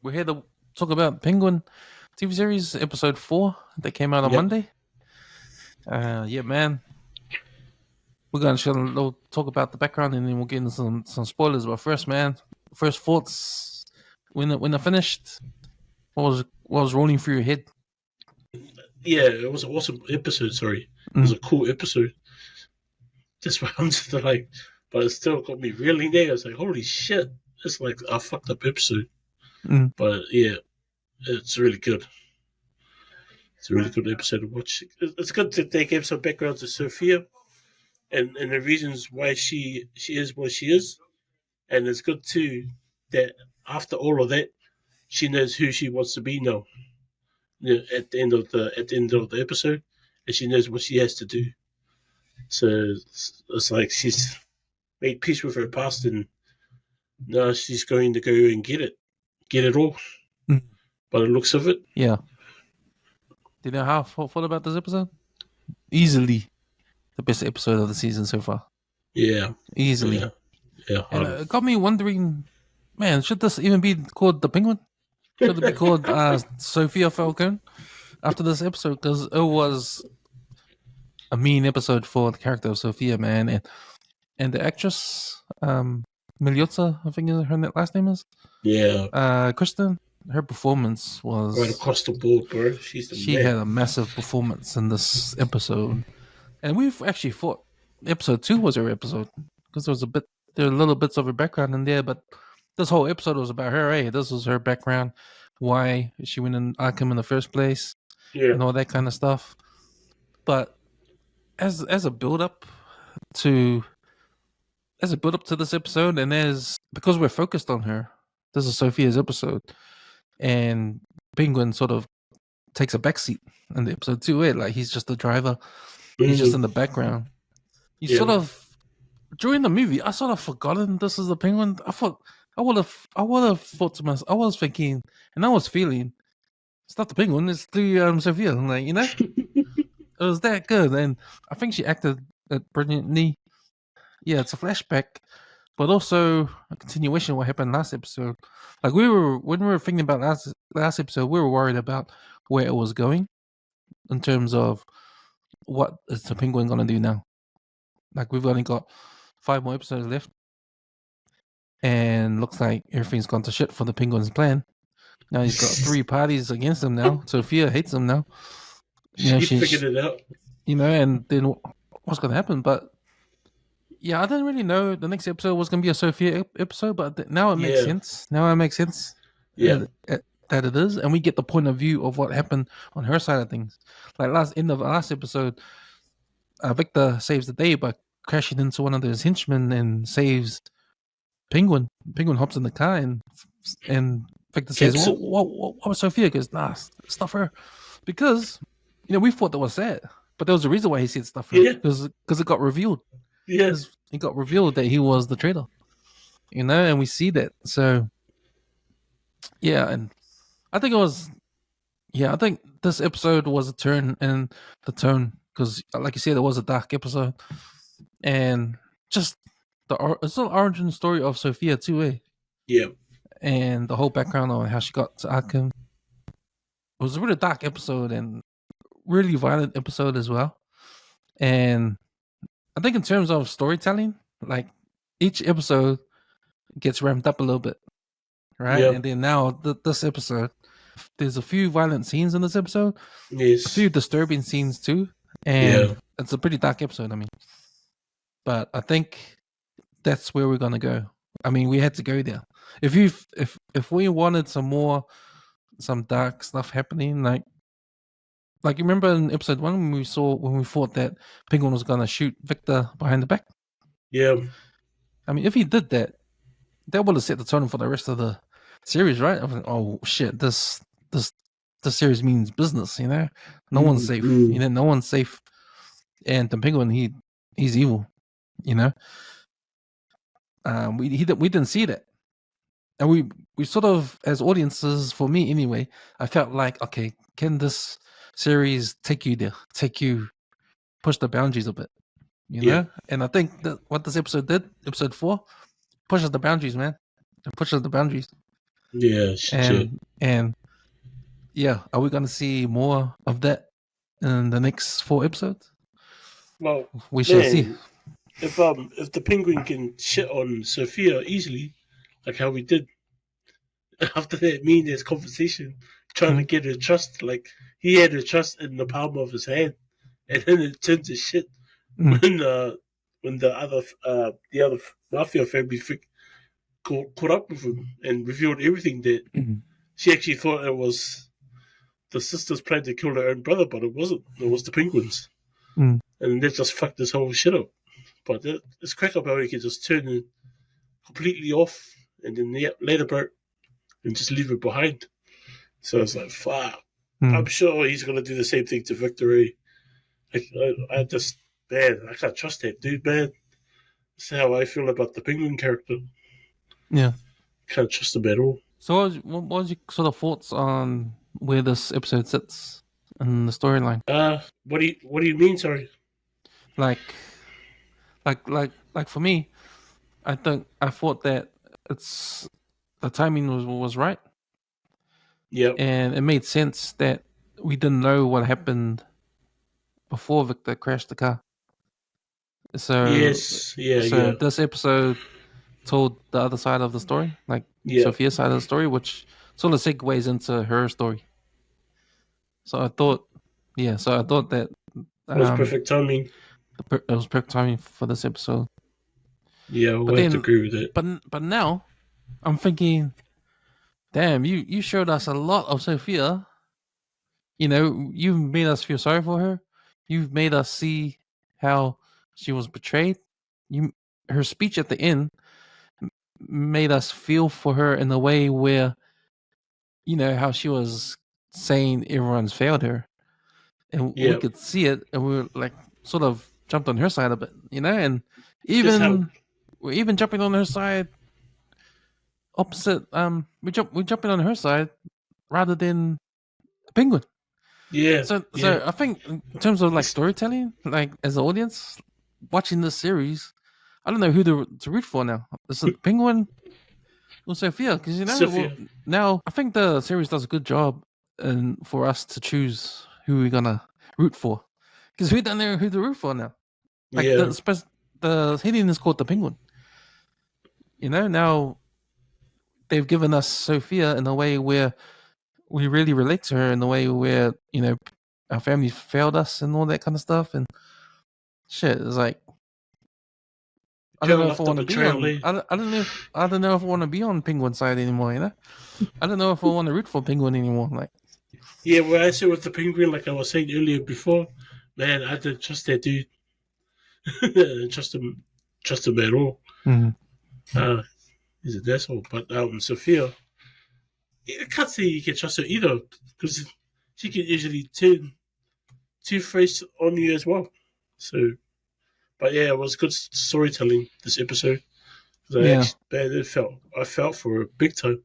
We're here to talk about Penguin TV series episode 4 that came out on Yep. Monday. Yeah, man. We're gonna talk about the background and then we'll get into some spoilers. But first, man, first thoughts when it finished. What was rolling through your head? Yeah, it was an awesome episode. Sorry, it was a cool episode. Just what I'm just like, but it still got me reeling there. I was like, holy shit, it's like a fucked up episode. Mm. But yeah, it's really good. It's a really good episode to watch. It's good that they gave some background to Sophia and the reasons why she is what she is. And it's good too that after all of that, she knows who she wants to be now. You know, at the end of the episode, and she knows what she has to do. So it's like she's made peace with her past, and now she's going to go and get it all. Mm. By the looks of it, yeah. Did you know how I thought about this episode? Easily the best episode of the season so far. Yeah, easily. Yeah. And it got me wondering, man, should this even be called the Penguin? Should it be called Sophia Falcone after this episode? Because it was a mean episode for the character of Sophia, man, and the actress Miliota, I think her last name is. Yeah. Kristen. Her performance was Right across the board, bro. She had a massive performance in this episode, and we've actually thought episode 2 was her episode because there were little bits of her background in there, but this whole episode was about her. Hey, this was her background, why she went in Arkham in the first place, and all that kind of stuff. But as a build up to this episode, and because we're focused on her, this is Sophia's episode, and Penguin sort of takes a backseat in the episode too. Like he's just the driver, he's just in the background. Sort of during the movie, I sort of forgotten this is the Penguin. I would have thought to myself, I was thinking, and I was feeling, it's not the Penguin, it's the Sophia. Like, you know, it was that good, and I think she acted it brilliantly. Yeah, it's a flashback, but also a continuation of what happened last episode. Like when we were thinking about last episode, we were worried about where it was going in terms of what is the Penguin gonna do now. Like we've only got 5 more episodes left, and looks like everything's gone to shit for the Penguin's plan. Now he's got 3 parties against him now. Sophia hates him now. She figured it out. And then what's going to happen? But yeah, I didn't really know the next episode was going to be a Sophia episode, but now it makes sense. Now it makes sense. Yeah. That it is, and we get the point of view of what happened on her side of things. Like end of last episode, Victor saves the day by crashing into one of those henchmen and saves Penguin. Penguin hops in the car and Victor says, what was Sophia? Goes, nah, stuff her. Because, we thought that was sad. But there was a reason why he said stuff her. Because it got revealed. Yes. It got revealed that he was the traitor. And we see that. So, yeah, and I think I think this episode was a turn in the tone. Because, like you said, it was a dark episode. And just it's an origin story of Sophia too, eh? Yeah. And the whole background on how she got to Arkham. It was a really dark episode and really violent episode as well. And I think in terms of storytelling, like each episode gets ramped up a little bit, right? Yeah. And then now this episode, there's a few violent scenes in this episode. Yes. A few disturbing scenes too. And it's a pretty dark episode, I mean. But I think that's where we're gonna go. I mean, we had to go there. If we wanted some dark stuff happening, like you remember in episode 1 when we thought that Penguin was gonna shoot Victor behind the back. Yeah. I mean, if he did that would have set the tone for the rest of the series, right? I mean, oh shit, this series means business, No one's safe. No one's safe. And the Penguin, he's evil, we didn't see that, and we sort of, as audiences, for me anyway, I felt like, okay, can this series take you there, push the boundaries a bit, know? And I think that what this episode did, episode 4, pushes the boundaries, man. It pushes the boundaries. Yeah, shit. And yeah, are we gonna see more of that in the next 4 episodes? Well, We shall see. man, if the penguin can shit on Sophia easily, like how we did after that meaningless conversation, trying to Mm, get her trust, like he had her trust in the palm of his hand, and then it turned to shit mm, when the other mafia family caught up with him and revealed everything that mm, she actually thought it was the sisters planned to kill their own brother, but it wasn't. It was the penguins, mm. and that just fucked this whole shit up. But it's crack up how he can just turn it completely off and then let it burn and just leave it behind. So it's like, fuck. I'm Mm. sure he's gonna do the same thing to Victory. I just, man, I can't trust that dude, man. That's how I feel about the penguin character. Yeah. Can't trust him at all. So, what was your sort of thoughts on where this episode sits in the storyline? What do you mean? Sorry. Like, like for me, I thought that it's the timing was right, Yep. and it made sense that we didn't know what happened before Victor crashed the car. So, Yes. Yeah. so Yeah. this episode told the other side of the story, like Yeah. Sophia's side of the story, which sort of segues into her story. So I thought, yeah, so I thought that It was um, perfect timing. it was perfect timing for this episode. Yeah, But we'll have to then, agree with it. but now I'm thinking, damn, you showed us a lot of Sophia. You know, you've made us feel sorry for her. You've made us see how she was betrayed. You, her speech at the end made us feel for her in a way where you know how she was saying everyone's failed her, and we Yeah. could see it, and we were like sort of jumped on her side a bit, you know, and Just how. even we're even jumping on her side opposite. We're jumping on her side rather than the penguin. Yeah. Yeah. So I think in terms of like storytelling, like as an audience watching this series, I don't know who to root for now. Is it the penguin or Sophia? Because you know, well, Sophia. now I think the series does a good job and for us to choose who we're gonna root for. Because we don't know who to root for now. Like Yeah. the heading is called the penguin. You know, now they've given us Sophia in a way where we really relate to her in a way where you know our family failed us and all that kind of stuff and shit. It's like I don't Joe know if I left the want to be betrayal on. there. I don't know if I want to be on Penguin side anymore. You know, I don't know if I want to root for Penguin anymore. Like, Yeah, what I said with the penguin, like I was saying earlier before, man, I didn't trust that dude. I didn't trust him at all. mm, Uh, he's an asshole. But Sophia, I can't say you can trust her either because she can easily turn two-faced on you as well. So, but yeah, it was good storytelling this episode. 'Cause yeah, I felt for her big time.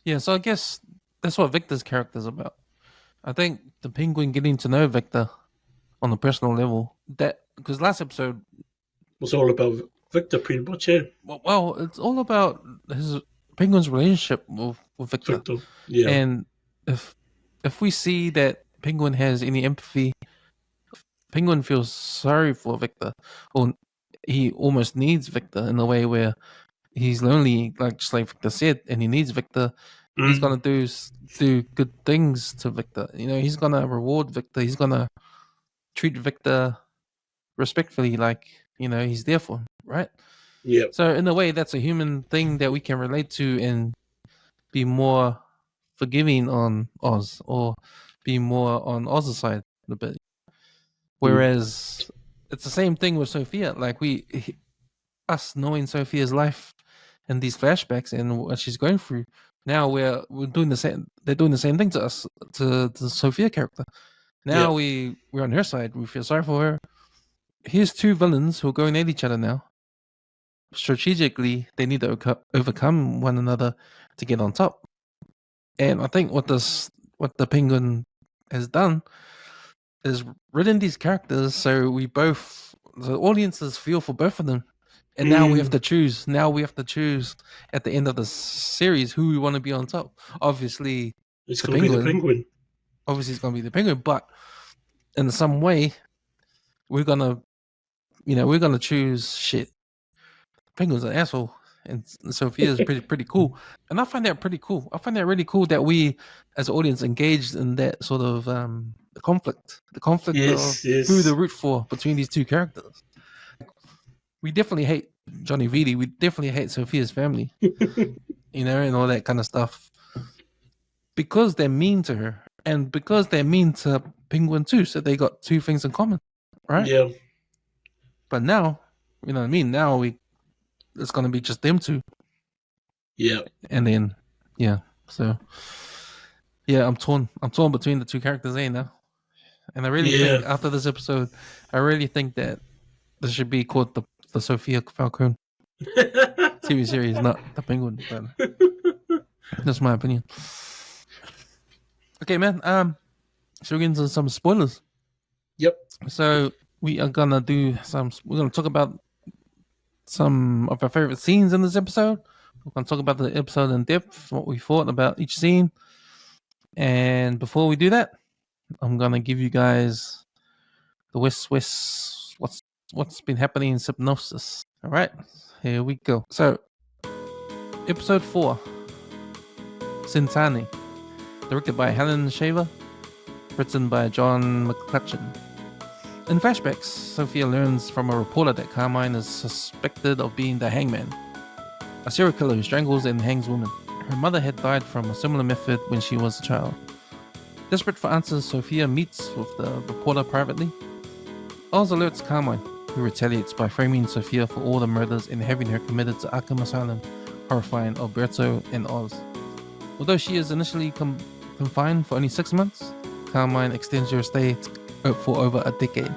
yeah. So I guess that's what Victor's character is about. I think the Penguin getting to know Victor on a personal level. That because last episode, It was all about Victor, pretty much. Yeah, well, it's all about his Penguin's relationship with Victor. Victor. Yeah, And if if we see that Penguin has any empathy, Penguin feels sorry for Victor, or he almost needs Victor in a way where he's lonely, like just like Victor said, and he needs Victor. He's mm, gonna do good things to Victor. You know, he's gonna reward Victor. He's gonna treat Victor respectfully, like you know he's there for him, right? yeah, So in a way, that's a human thing that we can relate to and be more forgiving on Oz, or be more on Oz's side a bit. mm, Whereas it's the same thing with Sophia. Like us knowing Sophia's life and these flashbacks and what she's going through. Now we're doing the same. They're doing the same thing to us, to the Sophia character. yeah, Now we're on her side. We feel sorry for her. Here's two villains who are going at each other now. Strategically, they need to overcome one another to get on top. And I think what the Penguin has done is written these characters so we both the audiences feel for both of them, And now we have to choose. Now we have to choose at the end of the series who we want to be on top. Obviously, It's the going to be the Penguin. Penguin. Obviously, it's going to be the Penguin, but in some way, we're gonna choose shit. Penguin's an asshole, and Sophia's pretty cool, and I find that pretty cool. I find that really cool that we, as an audience, engaged in that sort of the conflict Yes, of who to yes. root for between these two characters. We definitely hate Johnny Vitti. We definitely hate Sophia's family, and all that kind of stuff, because they're mean to her, and because they're mean to Penguin too. So they got two things in common, right? Yeah. But now, you know what I mean. Now it's gonna be just them two. Yeah. And then, yeah. So, yeah, I'm torn. I'm torn between the two characters now. And I really think after this episode, I really think that this should be called the Sophia Falcone TV series, not the Penguin. But that's my opinion. Okay, man. Should we get into some spoilers? Yep. So we are gonna do some. We're gonna talk about some of our favorite scenes in this episode. We're gonna talk about the episode in depth, what we thought about each scene. And before we do that, I'm gonna give you guys the WesWes. What's been happening in Hypnosis. All right, here we go. So, episode 4, Sintani, directed by Helen Shaver, written by John McCutcheon. In flashbacks, Sophia learns from a reporter that Carmine is suspected of being the hangman, a serial killer who strangles and hangs women. Her mother had died from a similar method when she was a child. Desperate for answers, Sophia meets with the reporter privately. Oz alerts Carmine, who retaliates by framing Sophia for all the murders and having her committed to Arkham Asylum, horrifying Alberto and Oz. Although she is initially confined for only 6 months, Carmine extends her stay for over a decade.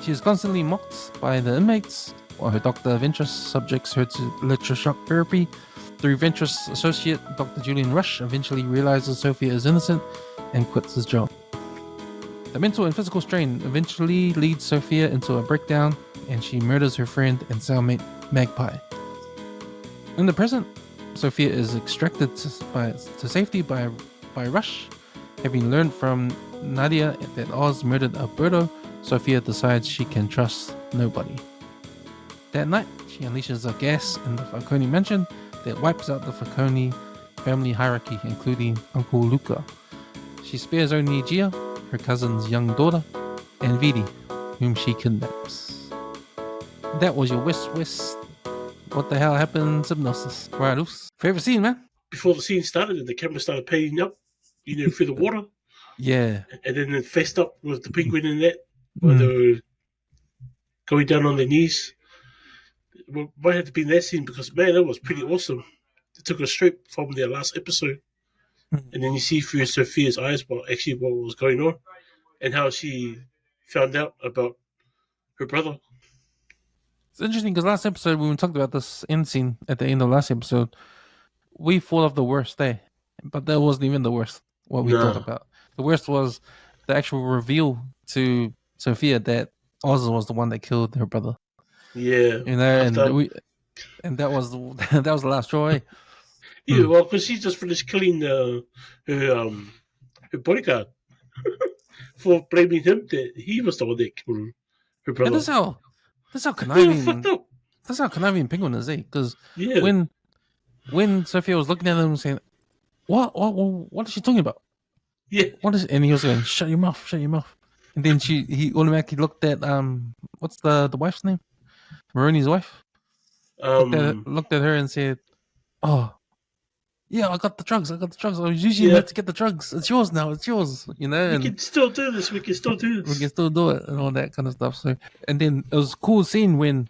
She is constantly mocked by the inmates, while her doctor of interest subjects her to electroshock therapy. Through Ventress associate Dr. Julian Rush eventually realizes Sophia is innocent and quits his job. The mental and physical strain eventually leads Sophia into a breakdown, and she murders her friend and cellmate Magpie. In the present, Sophia is extracted to safety by Rush. Having learned from Nadia that Oz murdered Alberto, Sophia decides she can trust nobody. That night, she unleashes a gas in the Falcone mansion that wipes out the Falcone family hierarchy, including Uncle Luca. She spares only Gia, her cousin's young daughter, and Vidi, whom she kidnaps. That was your WesWes. What the hell happened in Hypnosis? Right, oops. Favorite scene, man? Before the scene started, the camera started panning up, through the water. Yeah. And then it faced up with the Penguin in that, while they were going down on their knees. Well, might have to be in that scene because, man, that was pretty awesome. They took us straight from their last episode. And then you see through Sophia's eyes what was going on and how she found out about her brother. It's interesting because last episode, when we talked about this end scene at the end of last episode, we thought of the worst day. But that wasn't even the worst, what we thought about. The worst was the actual reveal to Sophia that Oz was the one that killed her brother. Yeah. And that was the last straw. Eh? Yeah, well, because she just finished killing her bodyguard for blaming him that he was the one that killed her brother. And that's how conniving. That's how conniving Penguin is, eh? Because when Sophia was looking at him saying, "What is she talking about?" Yeah. And he was going, "Shut your mouth, And then he automatically looked at what's the wife's name? Maroni's wife. Looked at her and said, "Oh, yeah, I got the drugs. I was using her to get the drugs. It's yours now. It's yours. We can still do this. We can still do it, and all that kind of stuff." So, and then it was a cool scene when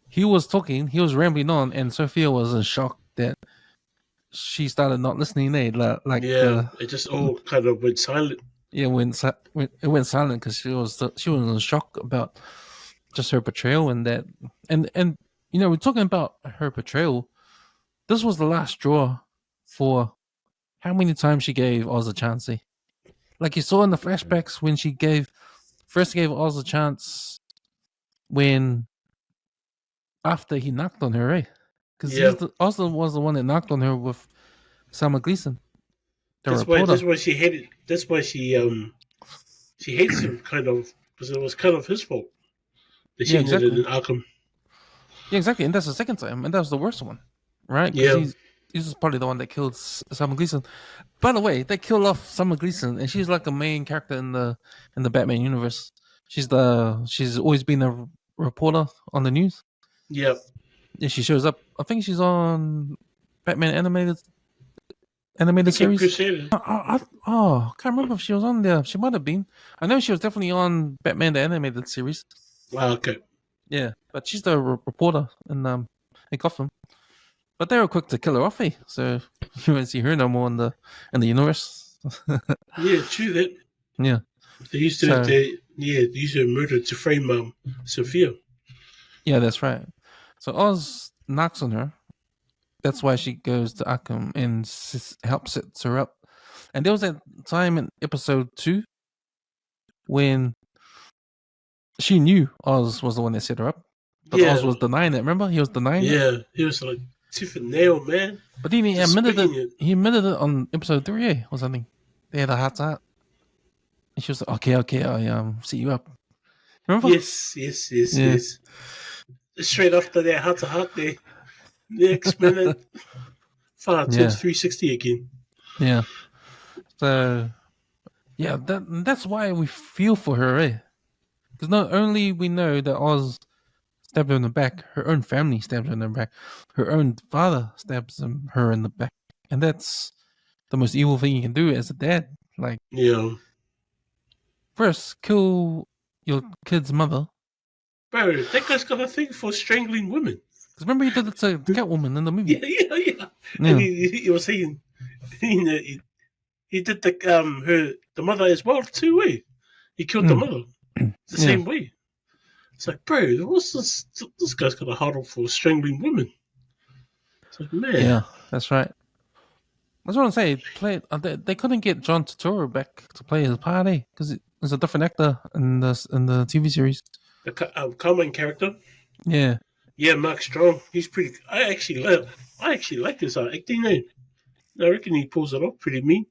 he was talking, he was rambling on, and Sophia was in shock that she started not listening. It just all kind of went silent. Yeah, it went silent because she was in shock about just her betrayal and that, and we're talking about her betrayal. This was the last straw for how many times she gave Oz a chance. Eh? Like you saw in the flashbacks when she first gave Oz a chance when after he knocked on her, right? Because Yeah, also was the one that knocked on her with Summer Gleason, the that's why. reporter. That's why she hated. That's why she hates him, kind of, because it was kind of his fault that Yeah, she ended it exactly. in Arkham. Yeah, exactly. And that's the second time, and that was the worst one, right? Because Yeah, he's probably the one that killed Summer Gleason. By the way, they kill off Summer Gleason, and she's like a main character in the Batman universe. She's always been a reporter on the news. yeah. Yeah, she shows up. I think she's on Batman I animated think in series. Crusader. I can't remember if she was on there. She might have been. I know she was definitely on Batman the animated series. Wow, okay. Yeah, but she's the reporter in Gotham. But they were quick to kill her off, eh? So you won't see her no more in the universe. Yeah, true that. Yeah. They used to. So They used to murder to frame Sophia. yeah, that's right. So Oz knocks on her. That's why she goes to Arkham and helps set her up. And there was that time in episode 2 when she knew Oz was the one that set her up, but Oz Yeah, was denying it. Remember, he was denying it. yeah. He was like tooth and nail, man. But then he Just admitted it. spitting it. He admitted it on episode 3 or something. They had a heart to heart, and she was like, "Okay, I set you up." Remember? Yes, yes, yes, Yeah, yes. Straight after that heart to heart, the next minute, far turns yeah, 360 again. yeah. So yeah, that's why we feel for her, eh? Because not only we know that Oz stabbed her in the back, her own family stabbed her in the back, her own father stabs her in the back, and that's the most evil thing you can do as a dad. Like, Yeah. first kill your kid's mother. Bro, that guy's got a thing for strangling women. Because remember he did it to Catwoman in the movie. Yeah, yeah, yeah. And Yeah. he was saying, you know, he did the mother as well too. Eh? He killed the Mm. mother the Yeah. same way. It's like, bro, what's this? This guy's got a heart for strangling women. It's like, man, Yeah, that's right. That's what I'm saying. They couldn't get John Turturro back to play his part, because it's a different actor in the TV series. the Carmine character. Yeah, Yeah, Mark Strong. He's pretty. I actually like his acting. Name. I reckon he pulls it off pretty mean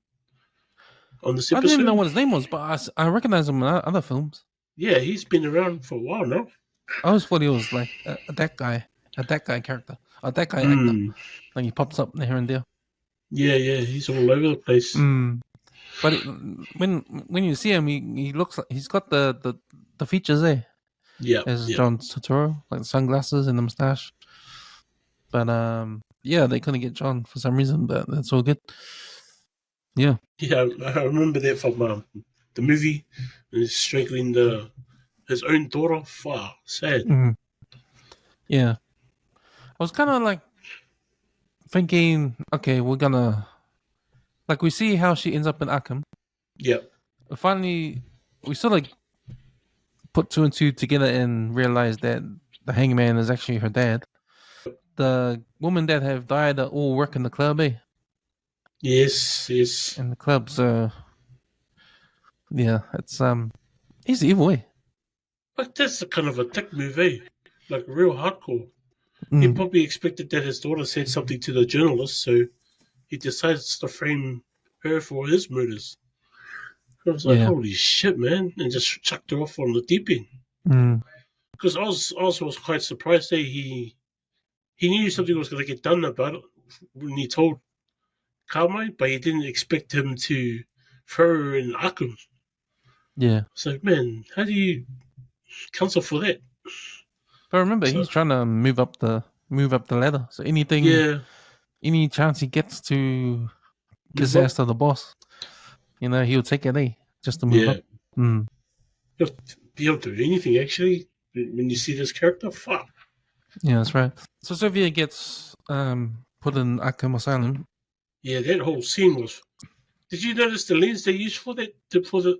on this I didn't even know episode. what his name was, but I recognize him in other films. Yeah, he's been around for a while now. I always thought he was like a that guy character, a that guy actor. Mm. Like he pops up here and there. Yeah, yeah, he's all over the place. But when you see him, he looks like he's got the features there Yeah, as yeah, John Turturro, like the sunglasses and the mustache. But yeah, they couldn't get John for some reason, but that's all good. Yeah, yeah. I remember that from the movie. He's strangling his own daughter. Far sad. Mhm. Yeah. I was kind of like thinking, okay, we're gonna like we see how she ends up in Arkham. Yeah, Finally, we sort of put two and two together and realize that the Hangman is actually her dad. The woman that have died are all work in the club, eh? yes, yes. In the club, so yeah, it's he's evil, eh? But that's a kind of a tech move, eh? Like real hardcore. He Mm, probably expected that his daughter said something to the journalist, so he decides to frame her for his murders. I was like, yeah. holy shit, man, and just chucked her off on the deep end. Mm, Because Oz was quite surprised that he knew something was going to get done about it when he told Carmine, but he didn't expect him to throw her in Arkham. yeah. So, man, how do you cancel for that? But remember, So, he's trying to move up the ladder. So yeah, any chance he gets to kiss move ass up. to the boss, he'll take it, just to move Yeah, up. Mm, you'll be able to do anything, actually, when you see this character. Fuck. yeah, that's right. So Sophia gets put in Arkham Asylum. Yeah, that whole scene was. Did you notice the lens they used for that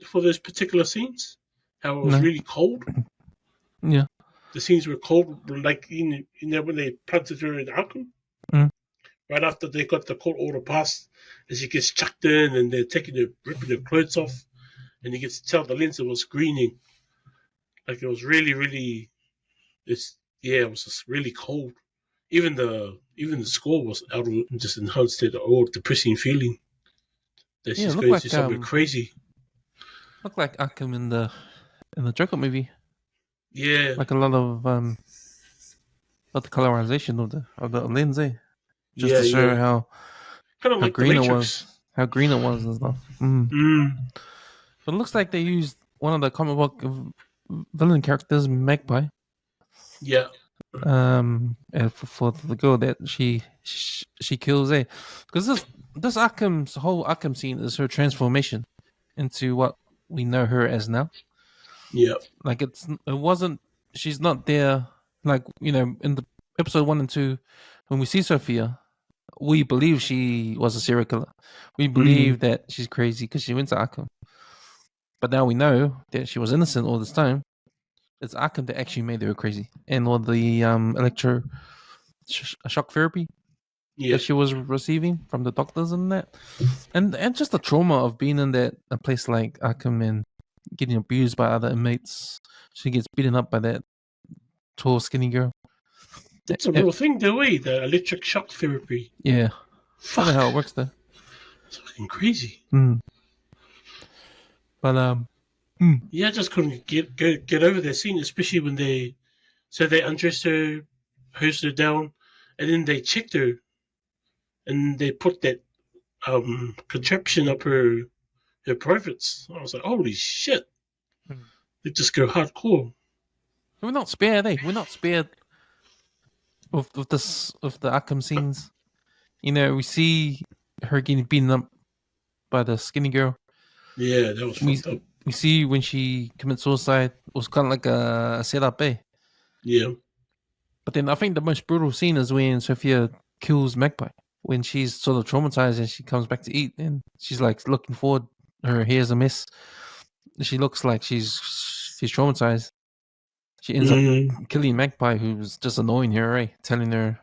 for those particular scenes? How it was No, really cold. yeah, The scenes were cold, like when they planted her in Arkham. mm, Right after they got the court order passed, and she gets chucked in, and they're ripping her clothes off, and you get to tell the lens it was greening, like it was really, really. Yeah, it was just really cold. Even the score was out of just enhanced that old depressing feeling that Yeah, she's going through something crazy. looked like Arkham in the Joker movie. Yeah, Like a lot of the colorization of the lens, just yeah, to show yeah. Kind of how like the green it Matrix. was, and stuff. Mm, But it looks like they used one of the comic book villain characters, Magpie, yeah. and for the girl that she kills, because this Arkham's whole Arkham scene is her transformation into what we know her as now. Yeah. Like it wasn't. She's not there. Like in the episode 1 and 2, when we see Sophia, we believe she was a serial killer. We Mm, believe that she's crazy because she went to Arkham. But now we know that she was innocent all this time. It's Arkham that actually made her crazy, and all the shock therapy yeah. that she was receiving from the doctors and that, and just the trauma of being in a place like Arkham and getting abused by other inmates. She gets beaten up by that tall, skinny girl. That's a Eh, real thing, the way the electric shock therapy. yeah, I don't know Fuck. how it works though. It's fucking crazy. Mm. But mm. Yeah, I just couldn't get over that scene, especially when they undressed her, hosed her down, and then they checked her and they put that contraption up her privates. I was like, holy shit! Mm. They just go hardcore. We're not spared, We're not spared of the Arkham scenes. We see her getting beaten up by the skinny girl. Yeah, that was We fucked up. we see when she commits suicide. It was kind of like a setup, Yeah. But then I think the most brutal scene is when Sophia kills Magpie. When she's sort of traumatized and she comes back to eat, and she's like looking forward. Her hair's a mess. She looks like she's traumatized. She ends up Mm, killing Magpie, who's just annoying her, telling her